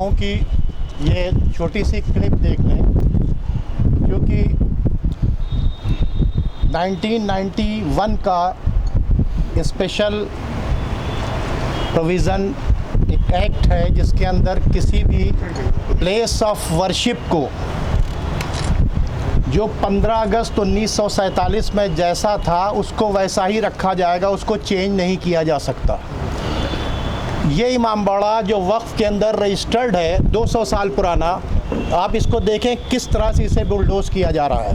कि ये छोटी सी क्लिप देख लें, क्योंकि 1991 का स्पेशल प्रोविज़न एक एक्ट है जिसके अंदर किसी भी प्लेस ऑफ वर्शिप को जो 15 अगस्त 1947 में जैसा था उसको वैसा ही रखा जाएगा, उसको चेंज नहीं किया जा सकता। ये इमामबाड़ा जो वक्फ के अंदर रजिस्टर्ड है 200 साल पुराना, आप इसको देखें किस तरह से इसे बुलडोज किया जा रहा है।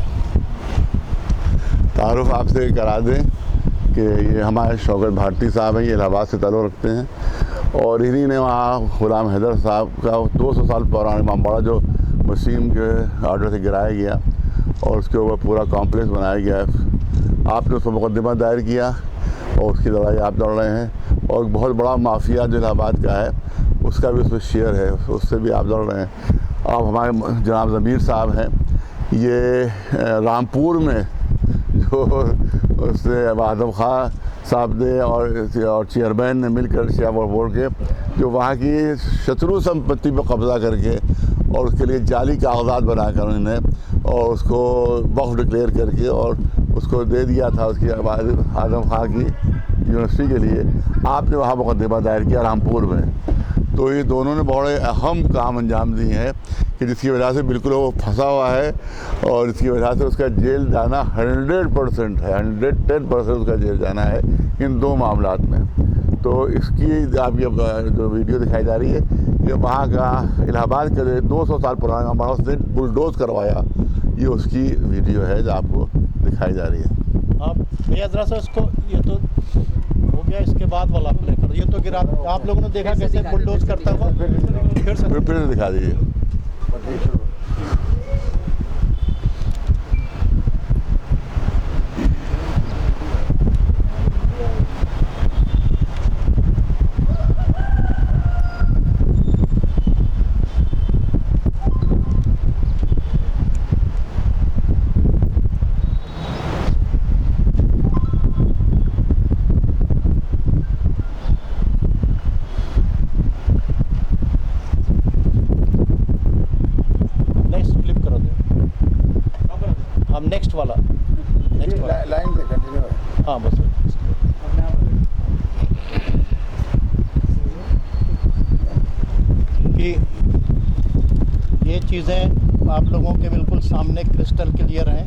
तारुफ आपसे करा दें कि ये हमारे शौकत भारती साहब हैं, ये इलाहाबाद से ताल्लुक़ रखते हैं और इन्हीं ने वहाँ गुलाम हैदर साहब का 200 साल पुराना इमामबाड़ा जो वसीम के ऑर्डर से गिराया गया और उसके ऊपर पूरा कॉम्प्लेक्स बनाया गया है। आपने उसको मुकदमा दायर किया और उसकी लड़ाई आप लड़ रहे हैं और बहुत बड़ा माफिया जो इलाहाबाद का है उसका भी उसमें शेयर है, उससे भी आप लड़ रहे हैं। आप हमारे जनाब ज़मीर साहब हैं, ये रामपुर में जो उसने आदम खां साहब ने और चेयरमैन ने मिलकर श्यामपुर बोर्ड के जो वहाँ की शत्रु संपत्ति पर कब्ज़ा करके और उसके लिए जाली कागजात बनाकर उन्होंने और उसको वक्फ डिक्लेयर करके और उसको दे दिया था उसकी आदम खां की यूनिवर्सिटी के लिए। आपने वहाँ मुकदमा दायर किया रामपुर में, तो ये दोनों ने बड़े अहम काम अंजाम दिए हैं कि जिसकी वजह से बिल्कुल वो फंसा हुआ है और इसकी वजह से उसका जेल जाना 100% है, 110% उसका जेल जाना है इन दो मामलात में। तो इसकी आप ये जो वीडियो दिखाई जा रही है ये वहाँ का इलाहाबाद का 200 साल पुराना इमामबाड़ा उसने बुलडोज करवाया, ये उसकी वीडियो है जो आपको दिखाई जा रही है। आप भैया ज़रा सा इसको, ये तो हो गया, इसके बाद वाला प्ले करो। ये तो गिरा, आप लोगों ने देखा कैसे बुलडोज करता हुआ, फिर से दिखा दीजिए। नेक्स्ट वाला लाइन से कंटिन्यू है। हाँ बस कि ये चीज़ें आप लोगों के बिल्कुल सामने क्रिस्टल क्लियर हैं,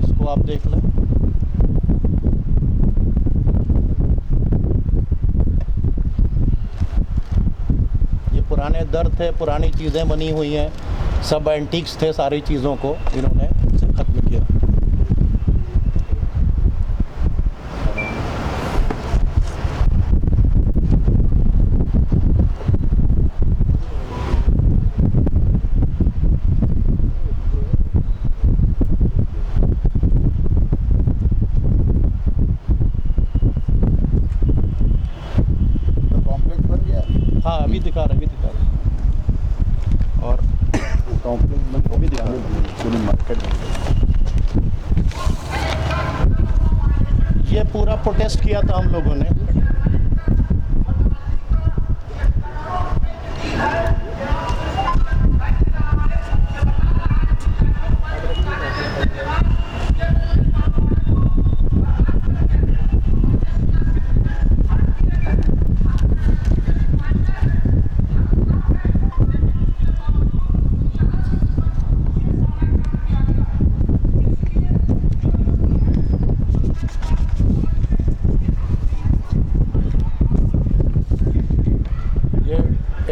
इसको आप देख लें। ये पुराने दर थे, पुरानी चीज़ें बनी हुई हैं, सब एंटीक्स थे, सारी चीज़ों को इन्होंने ख़त्म किया। कॉम्प्लेक्स बन गया। हाँ अभी दिखा रहे और कॉम्प्लेक्स वो भी दिखा रहे पूरी मार्केट। ये पूरा प्रोटेस्ट किया था हम लोगों ने।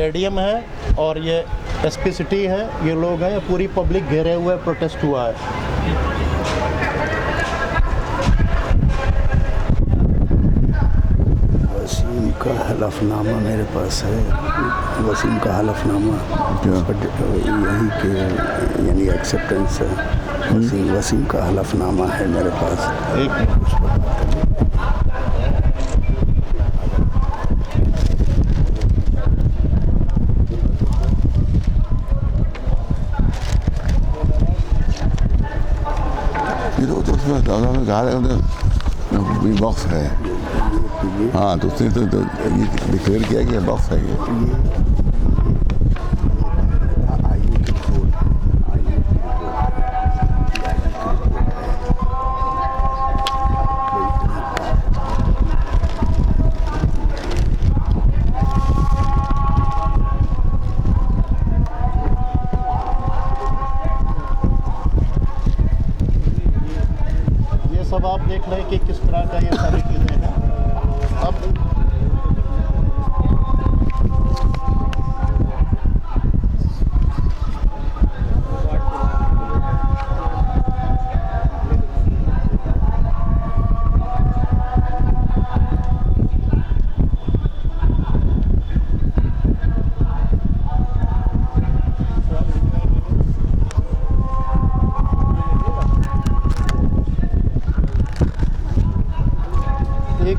एडीएम है और ये एसपी सिटी है, ये लोग हैं, ये पूरी पब्लिक घेरे हुए प्रोटेस्ट हुआ है। वसीम का हलफनामा मेरे पास है, वसीम का हलफनामा यही के यानी एक्सेप्टेंस है। वसीम का हलफनामा है मेरे पास। बॉक्स है, हाँ तो उसने तो ये डिक्लेयर किया कि बॉक्स है ये। देख लें कि किस तरह का ये सारी चीज़ें हैं। अब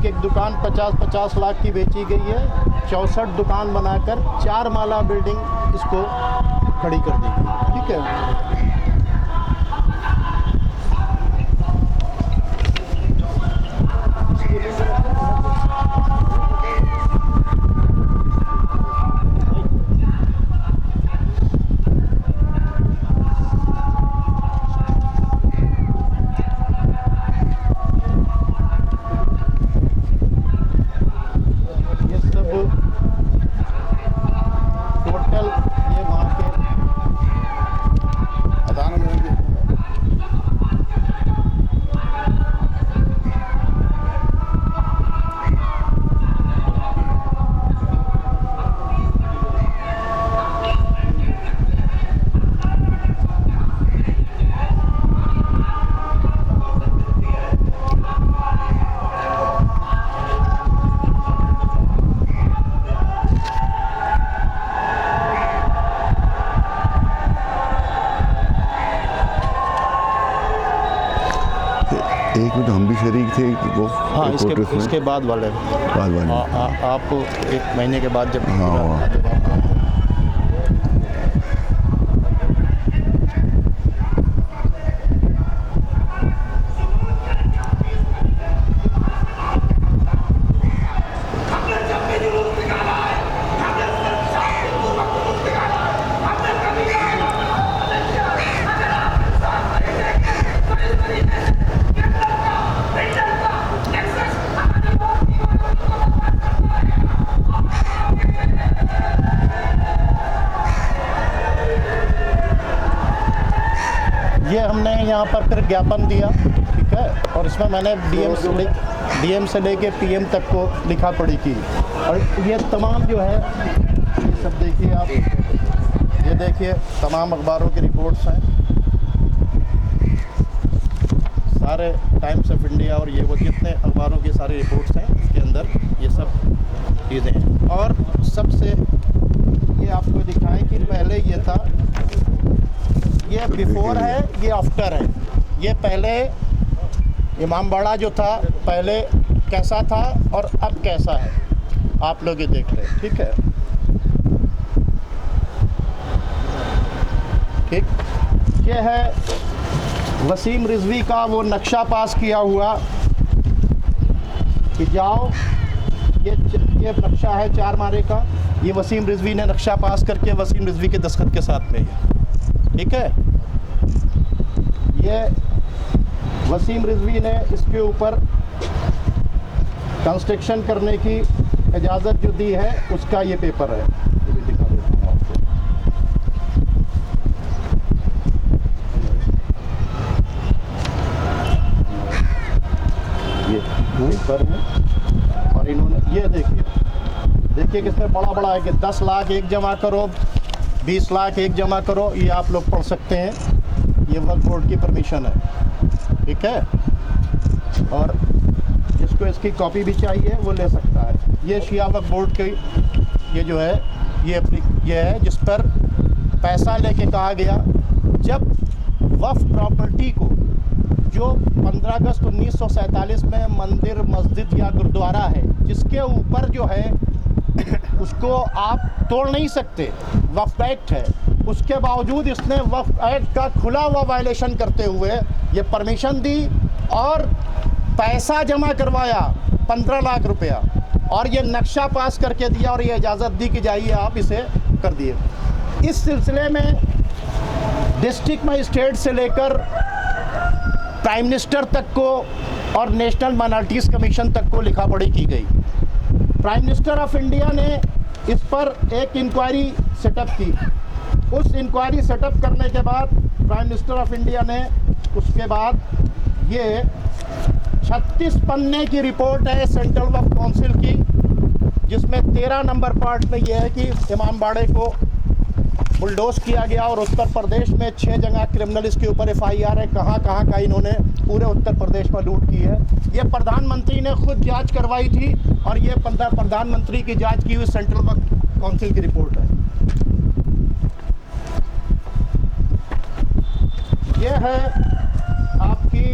एक दुकान 50-50 लाख की बेची गई है। 64 दुकान बनाकर 4 माला बिल्डिंग इसको खड़ी कर दी गई। ठीक है। टोटल ये वहाँ के एक में तो हम भी शरीक थे वो। हाँ, इसके बाद वाले आप 1 महीने के बाद जब ये हमने यहाँ पर फिर ज्ञापन दिया। ठीक है। और इसमें मैंने डीएम से लेके पीएम तक को लिखा पढ़ी की। और ये तमाम जो है ये सब देखिए आप, ये देखिए तमाम अखबारों की रिपोर्ट्स हैं, सारे टाइम्स ऑफ इंडिया और ये वो जितने अखबारों की सारी रिपोर्ट्स हैं इसके अंदर ये सब चीज़ें हैं। और सबसे ये आपको दिखाएं कि पहले ये था, ये बिफोर है, ये आफ्टर है। ये पहले इमामबाड़ा जो था पहले कैसा था और अब कैसा है, आप लोग ये देख लें। ठीक है। ठीक। ये है वसीम रिजवी का वो नक्शा पास किया हुआ कि जाओ, ये नक्शा है 4 मारे का। ये वसीम रिजवी ने नक्शा पास करके वसीम रिजवी के दस्तखत के साथ में है। ठीक है। ये वसीम रिजवी ने इसके ऊपर कंस्ट्रक्शन करने की इजाज़त जो दी है उसका ये पेपर है। ये भी दिखा देता हूँ आपको। ये पेपर है और इन्होंने ये देखिए किसमें बड़ा है कि 10 लाख एक जमा करो, 20 लाख एक जमा करो। ये आप लोग पढ़ सकते हैं, ये वक्फ बोर्ड की परमिशन है। ठीक है। और जिसको इसकी कॉपी भी चाहिए वो ले सकता है। ये शिया वक्फ बोर्ड की ये जो है ये है जिस पर पैसा लेके कहा गया जब वक्फ प्रॉपर्टी को जो 15 अगस्त 1947 में मंदिर, मस्जिद या गुरुद्वारा है जिसके ऊपर जो है उसको आप तोड़ नहीं सकते, वक्फ एक्ट है, उसके बावजूद इसने वक्फ एक्ट का खुला हुआ वायलेशन करते हुए ये परमिशन दी और पैसा जमा करवाया 15 लाख रुपया और ये नक्शा पास करके दिया और ये इजाज़त दी कि जाइए आप इसे कर दिए। इस सिलसिले में डिस्ट्रिक्ट मजिस्ट्रेट से लेकर प्राइम मिनिस्टर तक को और नेशनल माइनॉरिटीज़ कमीशन तक को लिखा पढ़ी की गई। प्राइम मिनिस्टर ऑफ इंडिया ने इस पर एक इंक्वायरी सेटअप की। उस इंक्वायरी सेटअप करने के बाद प्राइम मिनिस्टर ऑफ इंडिया ने उसके बाद ये 36 पन्ने की रिपोर्ट है सेंट्रल वक्फ काउंसिल की, जिसमें 13 नंबर पार्ट में यह है कि इमामबाड़े को बुलडोज किया गया और उत्तर प्रदेश में 6 जगह क्रिमिनल इसके ऊपर FIR है। कहाँ कहाँ का इन्होंने पूरे उत्तर प्रदेश में लूट की है। ये प्रधानमंत्री ने खुद जांच करवाई थी और ये प्रधानमंत्री की जांच की हुई सेंट्रल वक्फ काउंसिल की रिपोर्ट है। ये है आपकी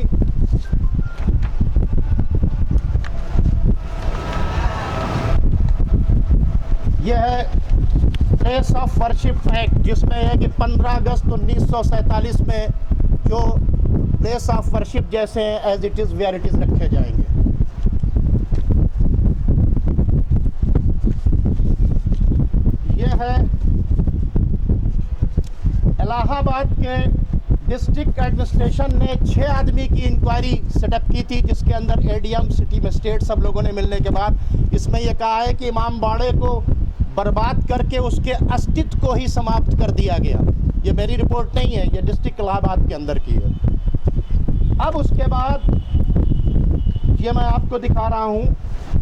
यह है प्लेस ऑफ वर्शिप एक्ट, जिसमें है कि 15 अगस्त 1947 में जो प्लेस ऑफ वर्शिप जैसे हैं as it is where it is रखे जाएंगे। यह है इलाहाबाद के डिस्ट्रिक्ट एडमिनिस्ट्रेशन ने 6 आदमी की इंक्वायरी सेटअप की थी, जिसके अंदर ADM, सिटी मजिस्ट्रेट सब लोगों ने मिलने के बाद इसमें यह कहा है कि इमामबाड़े को बर्बाद करके उसके अस्तित्व को ही समाप्त कर दिया गया। ये मेरी रिपोर्ट नहीं है, ये डिस्ट्रिक्ट इलाहाबाद के अंदर की है। अब उसके बाद ये मैं आपको दिखा रहा हूँ,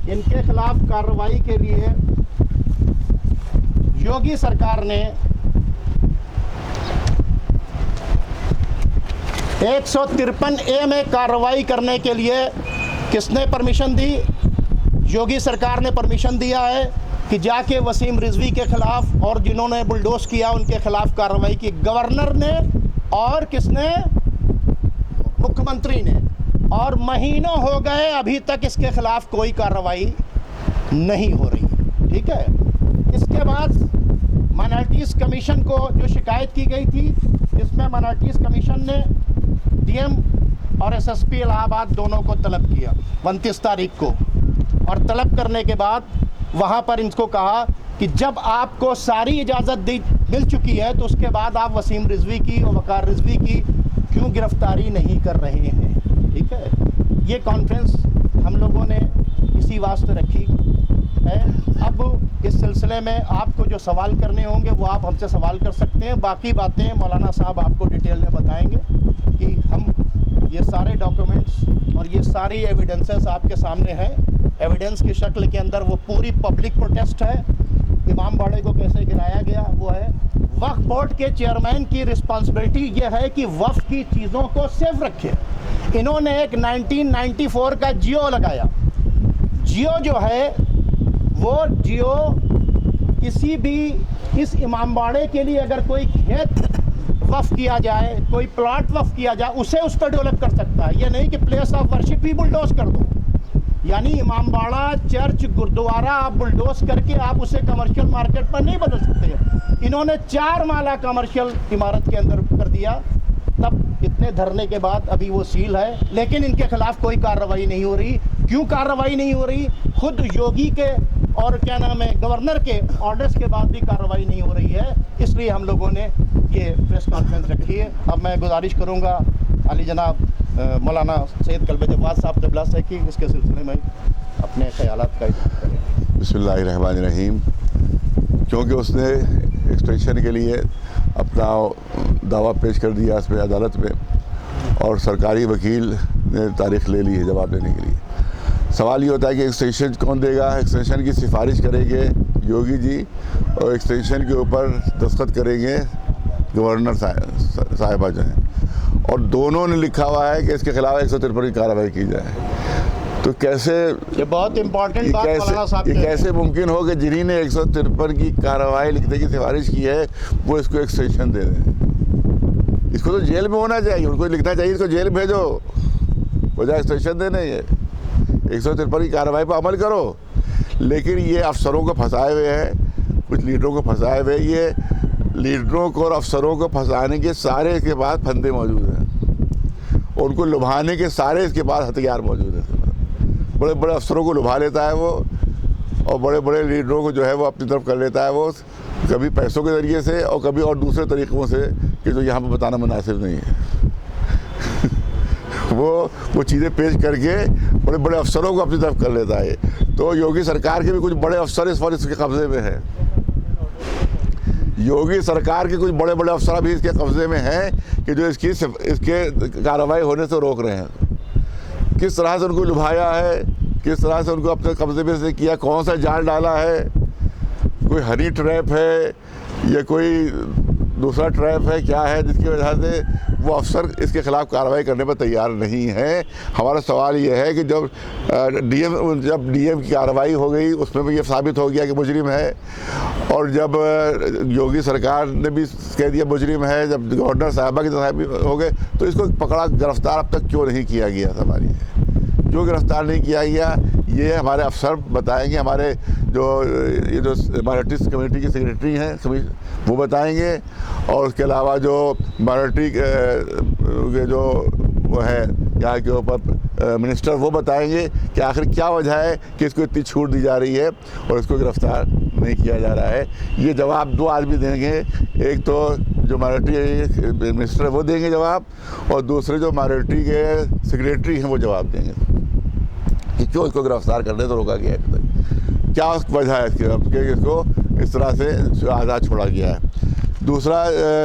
इनके खिलाफ कार्रवाई के लिए योगी सरकार ने 153A में कार्रवाई करने के लिए किसने परमिशन दी? योगी सरकार ने परमिशन दिया है कि जाके वसीम रिजवी के खिलाफ और जिन्होंने बुलडोज किया उनके खिलाफ कार्रवाई की। गवर्नर ने और किसने? मुख्यमंत्री ने। और महीनों हो गए अभी तक इसके खिलाफ कोई कार्रवाई नहीं हो रही। ठीक है। इसके बाद माइनॉरिटीज़ कमीशन को जो शिकायत की गई थी, इसमें माइनॉरिटीज़ कमीशन ने DM और SSP इलाहाबाद दोनों को तलब किया 29 तारीख को। और तलब करने के बाद वहाँ पर इनको कहा कि जब आपको सारी इजाज़त मिल चुकी है तो उसके बाद आप वसीम रिजवी की और वकार रिजवी की क्यों गिरफ्तारी नहीं कर रहे हैं। ठीक है। ये कॉन्फ्रेंस हम लोगों ने इसी वास्ते रखी है। अब इस सिलसिले में आपको जो सवाल करने होंगे वो आप हमसे सवाल कर सकते हैं। बाकी बातें मौलाना साहब आपको डिटेल में बताएंगे कि हम ये सारे डॉक्यूमेंट्स और ये सारी एविडेंसेस आपके सामने हैं। एविडेंस की शक्ल के अंदर वो पूरी पब्लिक प्रोटेस्ट है। इमामबाड़े को कैसे गिराया गया वो है। वक्फ बोर्ड के चेयरमैन की रिस्पॉन्सिबिलिटी ये है कि वक्फ की चीज़ों को सेफ रखे। इन्होंने एक 1994 का जियो लगाया। जियो जो है वो जियो किसी भी इस इमामबाड़े के लिए अगर कोई खेत वक्फ किया जाए, कोई प्लॉट वक्फ किया जाए, उसे उस पर डेवलप कर सकता है। ये नहीं कि place of worship he bulldoze कर दो। यानी इमामबाड़ा चर्च गुरुद्वारा आप बुलडोज करके आप उसे कमर्शियल मार्केट पर नहीं बदल सकते। इन्होंने 4 माला कमर्शियल इमारत के अंदर कर दिया। तब इतने धरने के बाद अभी वो सील है, लेकिन इनके खिलाफ कोई कार्रवाई नहीं हो रही। क्यों कार्रवाई नहीं हो रही? खुद योगी के और क्या नाम है गवर्नर के ऑर्डर्स के बाद भी कार्रवाई नहीं हो रही है। इसलिए हम लोगों ने ये प्रेस कॉन्फ्रेंस रखी है। अब मैं गुजारिश करूँगा अली जनाब मौलाना सैयद कल्बे जवाद साहब क़िबला से कि इसके सिलसिले में अपने ख्यालात का इज़हार करें। बिस्मिल्लाहिर्रहमानिर्रहीम। क्योंकि उसने एक्सटेंशन के लिए अपना दावा पेश कर दिया इसमें अदालत में और सरकारी वकील ने तारीख ले ली है जवाब देने के लिए। सवाल ये होता है कि एक्सटेंशन कौन देगा? एक्सटेंशन की सिफारिश करेंगे योगी जी और एक्सटेंशन के ऊपर दस्तखत करेंगे गवर्नर साहिबा जो हैं, और दोनों ने लिखा हुआ है कि इसके खिलाफ 153 की कार्रवाई की जाए। तो कैसे ये बहुत इम्पोर्टेंट बात मौलाना साहब ये कैसे मुमकिन हो कि जिन्हीं ने 153 की कार्रवाई लिखने की सिफारिश की है वो इसको एक्सटेंशन दे दें? इसको तो जेल में होना चाहिए। उनको लिखना चाहिए इसको जेल भेजो, वजह एक्सटेंशन देने। ये 153 की कार्रवाई पर अमल करो। लेकिन ये अफसरों को फंसाए हुए हैं, कुछ लीडरों को फंसाए हुए। ये लीडरों को और अफसरों को फंसाने के सारे इसके पास फंदे मौजूद हैं और उनको लुभाने के सारे इसके पास हथियार मौजूद हैं। बड़े बड़े अफसरों को लुभा लेता है वो, और बड़े बड़े लीडरों को जो है वो अपनी तरफ कर लेता है वो, कभी पैसों के ज़रिए से और कभी और दूसरे तरीक़ों से कि जो यहाँ पर बताना मुनासिब नहीं है। वो चीज़ें पेश करके बड़े बड़े अफसरों को अपनी तरफ कर लेता है। तो योगी सरकार के भी कुछ बड़े अफसर इस वक्त इसके कब्ज़े में हैं। योगी सरकार के कुछ बड़े बड़े अफसर भी इसके कब्ज़े में हैं कि जो इसके कार्रवाई होने से रोक रहे हैं। किस तरह से उनको लुभाया है, किस तरह से उनको अपने कब्जे में से किया, कौन सा जाल डाला है, कोई हनी ट्रैप है या कोई दूसरा ट्रैप है, क्या है जिसकी वजह से वो अफसर इसके खिलाफ कार्रवाई करने पर तैयार नहीं है। हमारा सवाल ये है कि जब डीएम की कार्रवाई हो गई उसमें भी ये साबित हो गया कि मुजरिम है, और जब योगी सरकार ने भी कह दिया मुजरिम है, जब गवर्नर साहबा की तरह भी हो गए, तो इसको पकड़ा गिरफ्तार अब तक क्यों नहीं किया गया? सवाल ये है क्यों गिरफ्तार नहीं किया गया, ये हमारे अफसर बताएंगे। हमारे जो माइनॉरिटीज़ कम्युनिटी की सेक्रेटरी हैं वो बताएंगे, और उसके अलावा जो माइनॉरिटी के जो वो है यहाँ के ऊपर मिनिस्टर, वो बताएंगे कि आखिर क्या वजह है कि इसको इतनी छूट दी जा रही है और इसको गिरफ्तार नहीं किया जा रहा है। ये जवाब दो आदमी देंगे, एक तो जो माइनॉरिटी मिनिस्टर है वो देंगे जवाब, और दूसरे जो माइनॉरिटी के सेक्रेटरी हैं वो जवाब देंगे कि क्यों इसको गिरफ्तार करने तो रोका गया है, क्या वजह है इसकी इसको इस तरह से आज़ाद छोड़ा गया है। दूसरा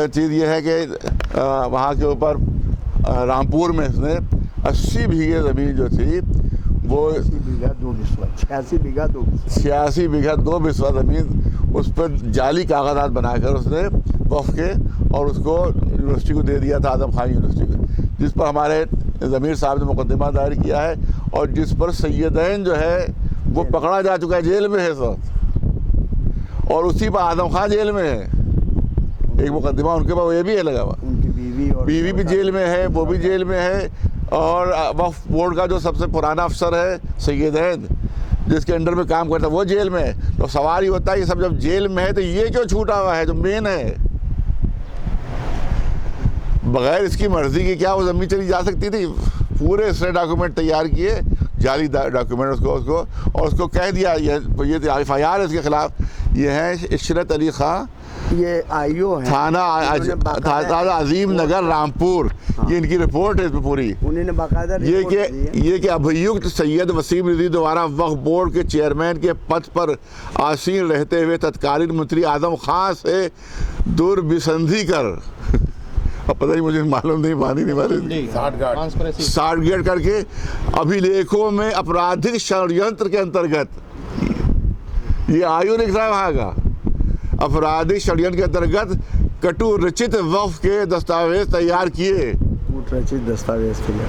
चीज़ ये है कि वहाँ के ऊपर रामपुर में इसने 80 बीघे ज़मीन जो थी वो 86 बीघा 2 बिस्वा ज़मीन, उस पर जाली कागजात बनाकर उसने वक्फ के और उसको यूनिवर्सिटी को दे दिया था, आदम खान यूनिवर्सिटी को, जिस पर हमारे ज़मीर साहब ने मुकदमा दायर किया है और जिस पर सैयदैन जो है वो पकड़ा जा चुका है, जेल में है इस वक्त, और उसी पर आदम खान जेल में है। एक मुकदमा उनके पास ये भी है लगा हुआ, उनकी बीवी भी जेल में है, वो भी जेल में है, और वक्फ बोर्ड का जो सबसे पुराना अफसर है सैयदैन जिसके अंडर में काम करता है वो जेल में है। तो सवाल ये होता है ये सब जब जेल में है तो ये क्यों छूटा हुआ है जो मेन है? बगैर इसकी मर्जी के क्या वो ज़मीन चली जा सकती थी? पूरे इसने डॉक्यूमेंट तैयार किए, जाली डॉक्यूमेंट उसको और उसको कह दिया ये FIR इसके खिलाफ। ये है इशरत अली खां, ये आईओ है थाना अजीम नगर रामपुर। ये इनकी रिपोर्ट है इसमें पूरी। उन्होंने बाकायदा ये कि अभियुक्त सैयद वसीम रिजवी द्वारा वक्फ बोर्ड के चेयरमैन के पद पर आसीन रहते हुए तत्कालीन मंत्री आदम खान से दुर्विसंधि कर अब पता नहीं मुझे मालूम नहीं साठगांठ करके अभिलेखों में आपराधिक षड्यंत्र के अंतर्गत, ये आयु लिख रहा है वहाँ का, आपराधिक षड्यंत्र के अंतर्गत कटु रचित वक्फ के दस्तावेज तैयार किए। रचित दस्तावेज के लिए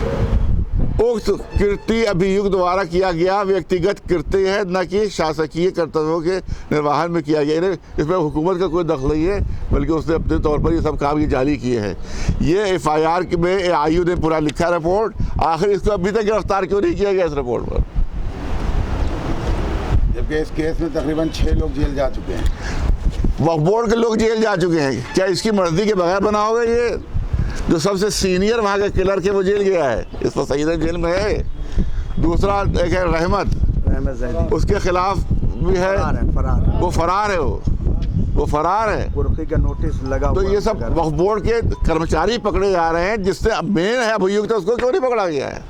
उक्त कृत्य अभियुक्त द्वारा किया गया व्यक्तिगत कृत्य है, न कि शासकीय कर्तव्यों के निर्वहन में किया गया। इसमें हुकूमत का कोई दखल नहीं है, बल्कि उसने अपने तौर पर ये सब काम ये जारी किए हैं। ये FIR में आयु ने पूरा लिखा रिपोर्ट, आखिर इसको अभी तक गिरफ्तार क्यों नहीं किया गया इस रिपोर्ट पर? जबकि इस केस में तकरीबन 6 लोग जेल जा चुके हैं, वक्फ बोर्ड के लोग जेल जा चुके हैं। क्या इसकी मर्जी के बगैर बना होगा? ये जो सबसे सीनियर वहाँ का क्लर्क है वो जेल गया है, इस पर सईद जेल में है। दूसरा एक है रहमत, उसके खिलाफ भी है, वो फरार है, वो फरार है, कुर्की का नोटिस लगा। तो ये सब वक्फ बोर्ड के कर्मचारी पकड़े जा रहे हैं, जिससे मेन है अभियुक्त उसको क्यों नहीं पकड़ा गया है?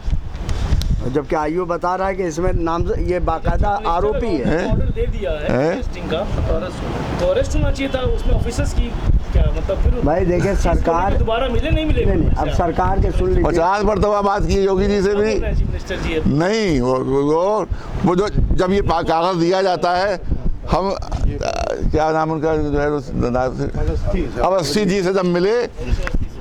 जबकि आयु बता रहा है कि इसमें नाम ये बाकायदा आरोपी है। ऑर्डर दे दिया है अरेस्टिंग का, तो अरेस्ट होना चाहिए था उसमें ऑफिसर्स की क्या मतलब? फिर भाई देखिए सरकार दोबारा मिले नहीं मिले नहीं, अब सरकार के सुन लीजिए। 50 मरतबा बात की योगी जी से भी नहीं, वो जो जब ये कागज दिया जाता है, हम क्या नाम उनका जो है अवस्थी जी से जब मिले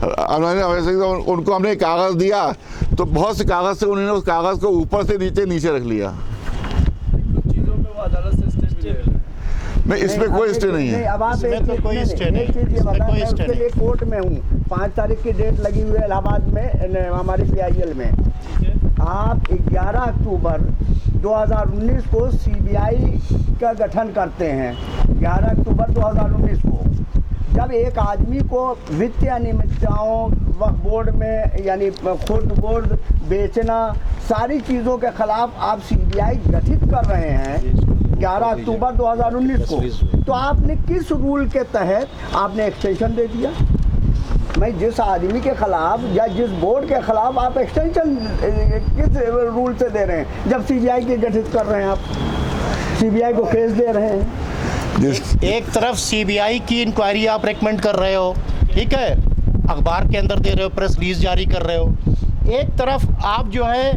उनको हमने कागज़ दिया तो बहुत से कागज़ से उन्होंने उस कागज़ को ऊपर से नीचे रख लिया। नहीं, इसमें कोई स्टे नहीं है। अब आप एक चीज़ ये बताएं, मैं उसके लिए कोर्ट में हूँ, 5 तारीख की डेट लगी हुई है इलाहाबाद में हमारी PIL में। आप 11 अक्टूबर 2019 को CBI का गठन करते हैं, 11 अक्टूबर 2019 को, जब एक आदमी को वित्तीय अनियमितताओं वक्फ बोर्ड में यानी खुर्द बोर्ड बेचना सारी चीज़ों के खिलाफ आप CBI गठित कर रहे हैं 11 अक्टूबर 2019 को, तो आपने किस रूल के तहत आपने एक्सटेंशन दे दिया? मैं जिस आदमी के खिलाफ या जिस बोर्ड के खिलाफ आप एक्सटेंशन किस रूल से दे रहे हैं, जब CBI के गठित कर रहे हैं, आप CBI को केस दे रहे हैं। एक तरफ CBI की इंक्वायरी आप रेकमेंड कर रहे हो, ठीक है, अखबार के अंदर दे रहे हो, प्रेस रिलीज जारी कर रहे हो, एक तरफ आप जो है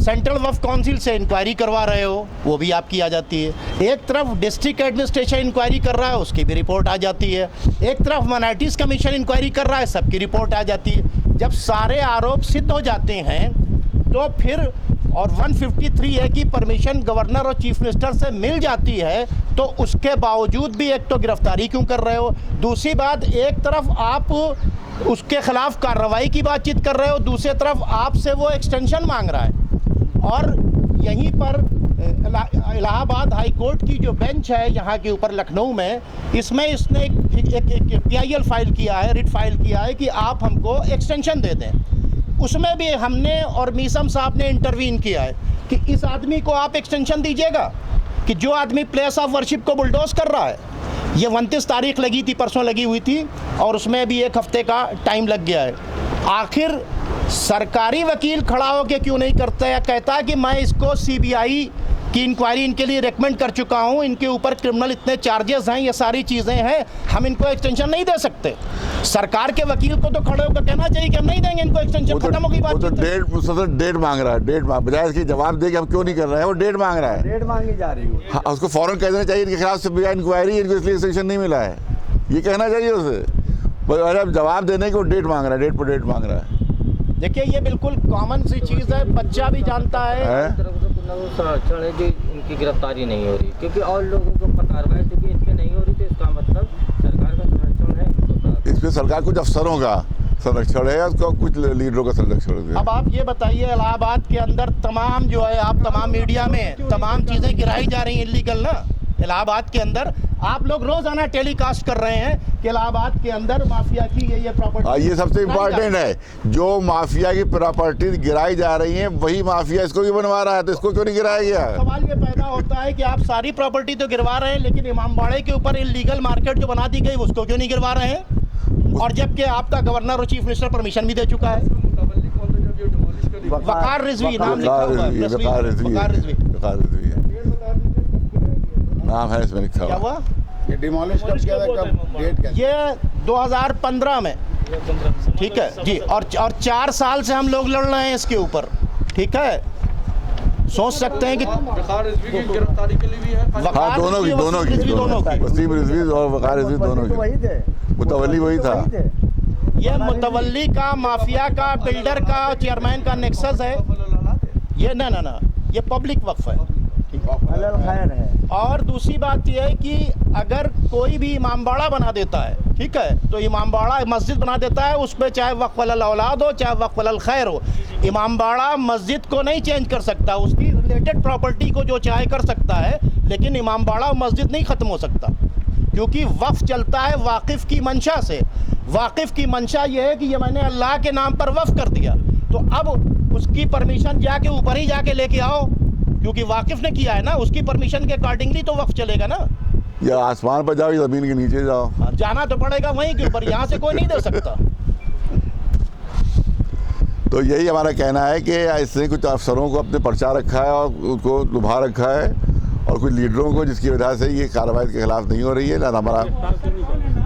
सेंट्रल वक्फ काउंसिल से इंक्वायरी करवा रहे हो, वो भी आपकी आ जाती है। एक तरफ डिस्ट्रिक्ट एडमिनिस्ट्रेशन इंक्वायरी कर रहा है, उसकी भी रिपोर्ट आ जाती है। एक तरफ माइनॉरिटीज़ कमीशन इंक्वायरी कर रहा है, सबकी रिपोर्ट आ जाती है। जब सारे आरोप सिद्ध हो जाते हैं तो फिर और 153A की परमिशन गवर्नर और चीफ मिनिस्टर से मिल जाती है, तो उसके बावजूद भी एक तो गिरफ्तारी क्यों कर रहे हो? दूसरी बात, एक तरफ आप उसके खिलाफ कार्रवाई की बातचीत कर रहे हो, दूसरी तरफ आपसे वो एक्सटेंशन मांग रहा है। और यहीं पर इलाहाबाद हाई कोर्ट की जो बेंच है यहाँ के ऊपर लखनऊ में, इसमें इसने एक PIL फाइल किया है, रिट फाइल किया है कि आप हमको एक्सटेंशन दे दें। उसमें भी हमने और मीसम साहब ने इंटरवीन किया है कि इस आदमी को आप एक्सटेंशन दीजिएगा कि जो आदमी प्लेस ऑफ वर्शिप को बुलडोज कर रहा है। ये 29 तारीख लगी थी, परसों लगी हुई थी, और उसमें भी 1 हफ्ते का टाइम लग गया है। आखिर सरकारी वकील खड़ा होकर क्यों नहीं करता है? कहता है कि मैं इसको CBI की इंक्वायरी इनके लिए रेकमेंड कर चुका हूं, इनके ऊपर क्रिमिनल इतने चार्जेस हैं, ये सारी चीज़ें हैं, हम इनको एक्सटेंशन नहीं दे सकते। सरकार के वकील को तो खड़े होकर कहना चाहिए कि हम नहीं देंगे इनको एक्सटेंशन, खत्म हो गई बात। वो तो डेट मांग रहा है, डेट मांग, बजाय इसकी जवाब दे कि हम क्यों नहीं कर रहे हैं, वो डेट मांग रहा है। डेट मांगी जा रही है। हाँ, उसको फौरन कह देना चाहिए इनके खिलाफ CBI इंक्वायरी, इनको इसलिए एक्सटेंशन नहीं मिला है, ये कहना चाहिए उसे। पर अब जवाब देने की वो डेट मांग रहा है, डेट पर डेट मांग रहा है। देखिए, ये बिल्कुल कॉमन सी चीज़ है, बच्चा भी जानता है। संरक्षण है जो इनकी गिरफ्तारी नहीं हो रही, क्योंकि और लोगों को कार्रवाई चूँकि इनकी नहीं हो रही, तो इसका मतलब सरकार का संरक्षण है। इसमें सरकार कुछ अफसरों का संरक्षण है, उसको कुछ लीडरों का संरक्षण है। अब आप ये बताइए, इलाहाबाद के अंदर तमाम जो है, आप तमाम मीडिया में तमाम चीज़ें गिराई जा रही हैं इलीगल ना। इलाहाबाद के अंदर आप लोग रोजाना टेलीकास्ट कर रहे हैं कि इलाहाबाद के अंदर माफिया की ये प्रॉपर्टी। ये सबसे इम्पोर्टेंट है, जो माफिया की प्रॉपर्टी गिराई जा रही है वही माफिया इसको भी बनवा रहा है, तो इसको क्यों नहीं गिराया गया? सवाल ये पैदा होता है कि आप सारी प्रॉपर्टी तो गिरवा रहे हैं, लेकिन इमामबाड़े के ऊपर इलीगल मार्केट जो बना दी गई उसको क्यों नहीं गिरवा रहे हैं? और जबकि आपका गवर्नर और चीफ मिनिस्टर परमिशन भी दे चुका है। वकार रिजवी नाम लिखा हुआ है, वकार रिजवी नाम है इसमें लिखा हुआ। क्या हुआ? ये डिमोलिश कब किया था, कब डेट क्या? ये 2015 में, ठीक है जी। और 4 साल से हम लोग लड़ रहे हैं इसके ऊपर, ठीक है। सोच सकते हैं कि वकार रिजवी की गिरफ्तारी के लिए भी है। हाँ, दोनों की वसीम रिजवी और वकार रिजवी दोनों की। मुतवल्ली वही था। ये मुतवल्ली का, माफिया का, बिल्डर का, चेयरमैन का नेक्सस है ये। ना ये पब्लिक वक्फ है। और दूसरी बात यह है कि अगर कोई भी इमामबाड़ा बना देता है, ठीक है, तो इमामबाड़ा मस्जिद बना देता है, उसमें चाहे वक्फ अल औलाद हो चाहे वक्फ अल खैर हो, इमामबाड़ा मस्जिद को नहीं चेंज कर सकता, उसकी रिलेटेड प्रॉपर्टी को जो चाहे कर सकता है, लेकिन इमामबाड़ा मस्जिद नहीं ख़त्म हो सकता, क्योंकि वक्फ चलता है वाकिफ़ की मंशा से। वाकिफ़ की मंशा ये है कि ये मैंने अल्लाह के नाम पर वक्फ कर दिया, तो अब उसकी परमिशन जाके ऊपर ही जाके लेके आओ, क्योंकि वाकिफ ने किया है ना, उसकी परमिशन के अकॉर्डिंगली तो वक्फ चलेगा ना। या आसमान पर जाओ या ज़मीन के नीचे जाओ, जाना तो पड़ेगा वहीं के ऊपर, यहाँ से कोई नहीं दे सकता। तो यही हमारा कहना है कि इसने कुछ अफसरों को अपने पर्चा रखा है और उनको लुभा रखा है, और कुछ लीडरों को, जिसकी वजह से ये कार्रवाई के खिलाफ नहीं हो रही है। ना हमारा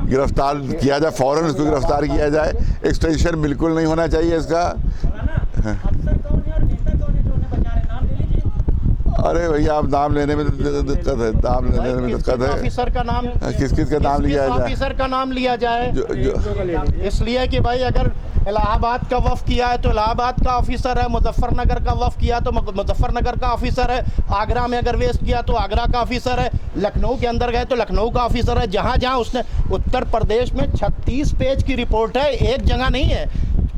गिरफ्तार किया जाए, फ़ौरन उसको गिरफ्तार किया जाए। एक्सटेंशन बिल्कुल नहीं होना चाहिए इसका। अरे भैया, आप नाम लेने में दिक्कत है, नाम लेने में दिक्कत है। ऑफिसर का नाम, किस का नाम लिया जाए? ऑफिसर का नाम लिया जाए इसलिए कि भाई अगर इलाहाबाद का वफ़ किया है तो इलाहाबाद का ऑफिसर है, मुजफ्फरनगर का वफ़ किया तो मुजफ्फरनगर का ऑफिसर है, आगरा में अगर वेस्ट किया तो आगरा का ऑफिसर है, लखनऊ के अंदर गए तो लखनऊ का ऑफिसर है। जहाँ जहाँ उसने, उत्तर प्रदेश में 36 पेज की रिपोर्ट है, एक जगह नहीं है,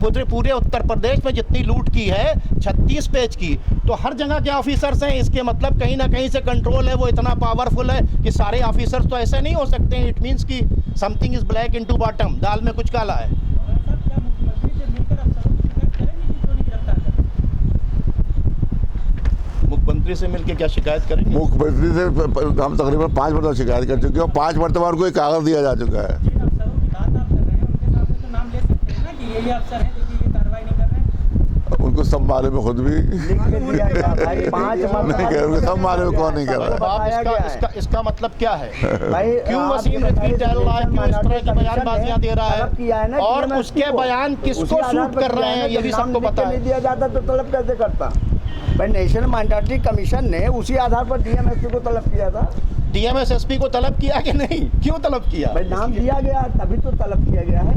पूरे उत्तर प्रदेश में जितनी लूट की है 36 पेज की, तो हर जगह के ऑफिसर्स हैं। इसके मतलब कहीं ना कहीं से कंट्रोल है, वो इतना पावरफुल है कि सारे ऑफिसर्स तो ऐसे नहीं हो सकते हैं। इट मीन्स कि something is black into bottom, दाल में कुछ काला है। मुख्यमंत्री से मिलकर क्या शिकायत करेंगे? मुख्यमंत्री से हम तकरीबन 5 मरतबा शिकायत कर चुके हैं, 5 मरतबा उनको एक कागज़ दिया जा चुका है। उनको सब मालूम है, खुद भी उनको सब मालूम है कौन नहीं कर रहा है। इसका मतलब क्या है? क्यों वसीम रिजवी टहल रहा है, क्यों इस तरह की बयानबाजियां दे रहा है, और उसके बयान किसको सूट कर रहे हैं ये भी सबको पता है। दिया जाता तो तलब कैसे करता? भाई नेशनल माइनॉरिटी कमीशन ने उसी आधार पर डीएमएसपी को तलब किया था। डीएमएसएसपी को तलब किया कि नहीं, क्यों तलब किया? भाई नाम दिया गया तभी तो तलब किया गया है।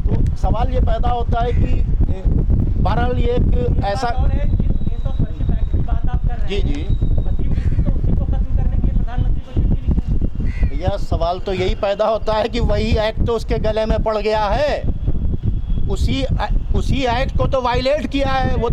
तो सवाल ये पैदा होता है कि बहरहाल ये एक ऐसा जी जी भैया सवाल तो यही पैदा होता है कि वही एक्ट तो उसके गले में पड़ गया है, उसी एक्ट को तो वायलेट किया है वो।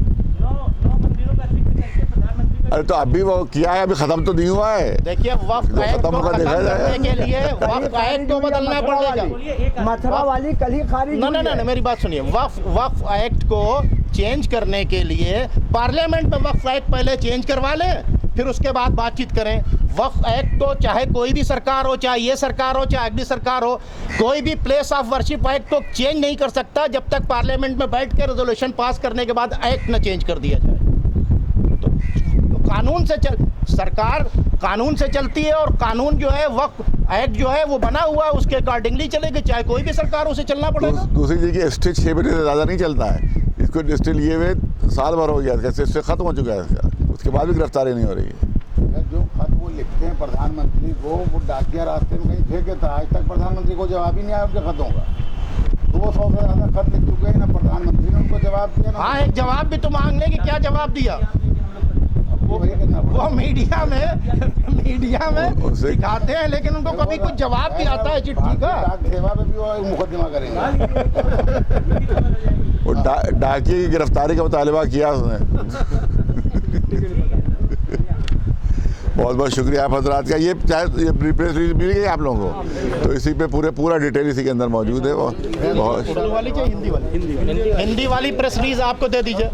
अरे तो अभी वो किया है, अभी खत्म तो नहीं हुआ है। देखिए वक्फ एक्ट को खत्म करने के लिए वक्फ एक्ट को बदलना पड़ेगा। मथुरा वाली कल ही खारिज हुई है। ना मेरी बात सुनिए, वक्फ एक्ट को चेंज करने के लिए पार्लियामेंट में वक्फ एक्ट पहले चेंज करवा लें, फिर उसके बाद बातचीत करें। वक्फ एक्ट को चाहे कोई भी सरकार हो, चाहे ये सरकार हो, चाहे अगली सरकार हो, कोई भी प्लेस ऑफ वर्शिप एक्ट को चेंज नहीं कर सकता जब तक पार्लियामेंट में बैठ के रेजोल्यूशन पास करने के बाद एक्ट न चेंज कर दिया जाए। तो कानून से सरकार कानून से चलती है, और कानून जो है वक्फ एक्ट जो है वो बना हुआ है, उसके अकॉर्डिंगली चलेगी, चाहे कोई भी सरकार उसे चलना पड़ेगा। दूसरी चीज़ की स्टे 6 महीने से ज़्यादा नहीं चलता है, इसको स्टे लिए हुए साल भर हो गया, कैसे स्टे खत्म हो चुका है इसका, उसके बाद भी गिरफ्तारी नहीं हो रही है। जो खत वो लिखते हैं प्रधानमंत्री को, वो डाकिया रास्ते में कहीं फेंक देता है, आज तक प्रधानमंत्री को जवाब ही नहीं आया उनके खतों का। 200 से ज़्यादा खत लिख चुके हैं ना, प्रधानमंत्री ने उनको जवाब दिया ना। हाँ, एक जवाब भी तो मांग लें कि क्या जवाब दिया। वो मीडिया में दिखाते हैं, लेकिन उनको कभी कुछ जवाब भी आता है चिट्ठी का। डाक सेवा में भी वो मुकदमा करेंगे। वो डाकिए की गिरफ्तारी का मुतालबा किया उसने। बहुत बहुत शुक्रिया आप हजरात का। ये प्रेस रिलीज मिल गई आप लोगों को, तो इसी पे पूरा डिटेल इसी के अंदर मौजूद है। बहुत उर्दू वाली चाहिए, हिंदी वाली प्रेस रिलीज आपको दे दीजिए।